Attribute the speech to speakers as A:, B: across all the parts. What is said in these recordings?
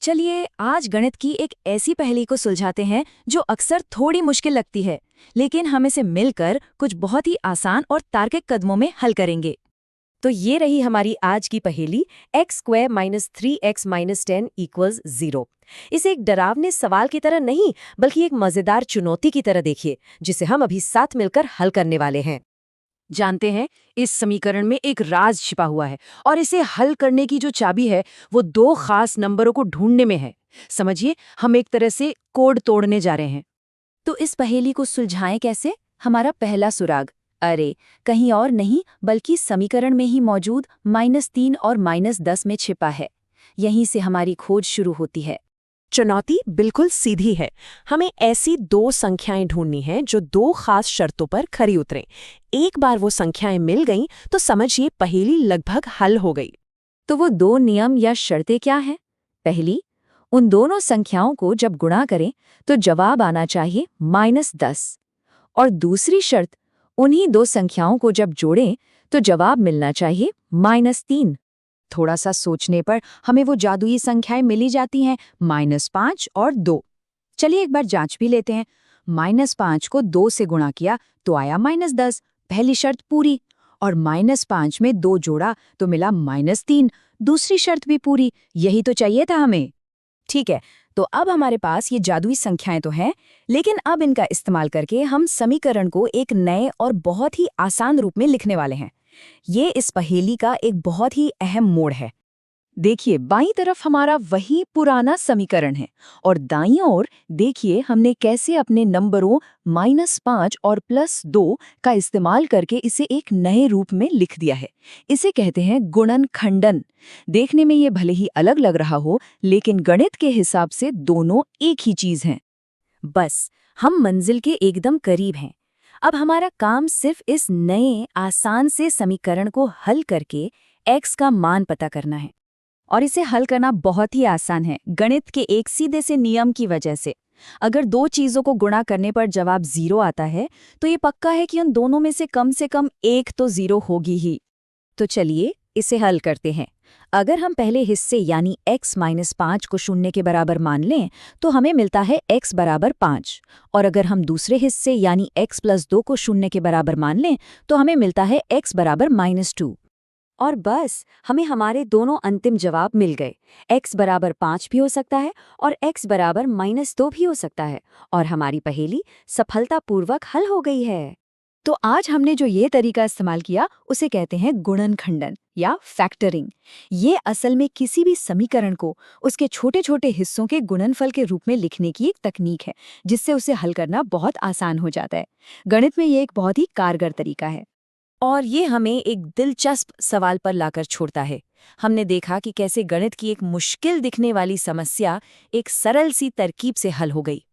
A: चलिए आज गणित की एक ऐसी पहेली को सुलझाते हैं जो अक्सर थोड़ी मुश्किल लगती है, लेकिन हम इसे मिलकर कुछ बहुत ही आसान और तार्किक कदमों में हल करेंगे।
B: तो ये रही हमारी आज की पहेली x² - 3x - 10 = 0। इसे एक डरावने सवाल की तरह नहीं बल्कि एक मजेदार चुनौती की तरह देखिए, जिसे हम अभी साथ मिलकर हल करने वाले हैं।
A: जानते हैं, इस समीकरण में एक राज छिपा हुआ है और इसे हल करने की जो चाबी है वो दो खास नंबरों को ढूंढने में है। समझिए, हम एक तरह से कोड तोड़ने जा रहे हैं। तो इस पहेली को सुलझाएं कैसे? हमारा पहला सुराग अरे कहीं और नहीं बल्कि समीकरण में ही मौजूद -3 और -10 में छिपा है। यहीं से हमारी खोज शुरू होती है।
B: चुनौती बिल्कुल सीधी है। हमें ऐसी दो संख्याएं ढूंढनी हैं जो दो खास शर्तों पर खरी उतरें। एक बार वो संख्याएं मिल गईं तो समझिए पहेली लगभग हल हो गई।
A: तो वो दो नियम या शर्तें क्या हैं? पहली, उन दोनों संख्याओं को जब गुणा करें तो जवाब आना चाहिए -10। और दूसरी शर्त, उन्हीं दो संख्याओं को जब जोड़ें तो जवाब मिलना चाहिए -3। थोड़ा सा सोचने पर हमें वो जादुई संख्याएं मिली जाती हैं, -5 और 2। चलिए एक बार जांच भी लेते हैं। -5 को 2 से गुणा किया तो आया -10, पहली शर्त पूरी। और -5 में 2 जोड़ा तो मिला -3, दूसरी शर्त भी पूरी। यही तो चाहिए था हमें। ठीक है, तो अब हमारे पास ये जादुई संख्याएं तो हैं, लेकिन अब इनका इस्तेमाल करके हम समीकरण को एक नए और बहुत ही आसान रूप में लिखने वाले हैं। ये इस पहेली का एक बहुत ही अहम मोड़ है। देखिए, बाईं तरफ हमारा वही पुराना समीकरण है और दाईं ओर देखिए हमने कैसे अपने नंबरों -5 और +2 का इस्तेमाल करके इसे एक नए रूप में लिख दिया है। इसे कहते हैं गुणनखंडन। देखने में ये भले ही अलग लग रहा हो, लेकिन गणित के हिसाब से दोनों एक ही चीज हैं।
B: बस हम मंजिल के एकदम करीब हैं। अब हमारा काम सिर्फ इस नए आसान से समीकरण को हल करके x का मान पता करना है।
A: और इसे हल करना बहुत ही आसान है, गणित के एक सीधे से नियम की वजह से। अगर दो चीजों को गुणा करने पर जवाब 0 आता है तो ये पक्का है कि उन दोनों में से कम एक तो 0 होगी ही।
B: तो चलिए इसे हल करते हैं। अगर हम पहले हिस्से यानी x - 5 को 0 के बराबर मान लें तो हमें मिलता है x = 5। और अगर हम दूसरे हिस्से यानी x + 2 को 0 के बराबर मान लें तो हमें मिलता है x = -2। और बस हमें हमारे दोनों अंतिम जवाब मिल गए। x = 5 भी हो सकता है और x = -2 भी हो सकता है, और हमारी पहेली सफलतापूर्वक हल हो गई है।
A: तो आज हमने जो ये तरीका इस्तेमाल किया उसे कहते हैं गुणनखंडन या फैक्टरिंग। ये असल में किसी भी समीकरण को उसके छोटे छोटे हिस्सों के गुणनफल के रूप में लिखने की एक तकनीक है, जिससे उसे हल करना बहुत आसान हो जाता है। गणित में ये एक बहुत ही कारगर तरीका है।
B: और ये हमें एक दिलचस्प सवाल पर लाकर छोड़ता है। हमने देखा कि कैसे गणित की एक मुश्किल दिखने वाली समस्या एक सरल सी तरकीब से हल हो गई।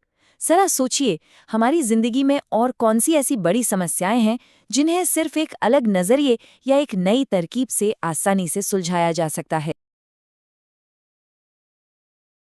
B: जरा सोचिए, हमारी जिंदगी में और कौन सी ऐसी बड़ी समस्याएं हैं जिन्हें सिर्फ एक अलग नजरिए या एक नई तरकीब से आसानी से सुलझाया जा सकता है।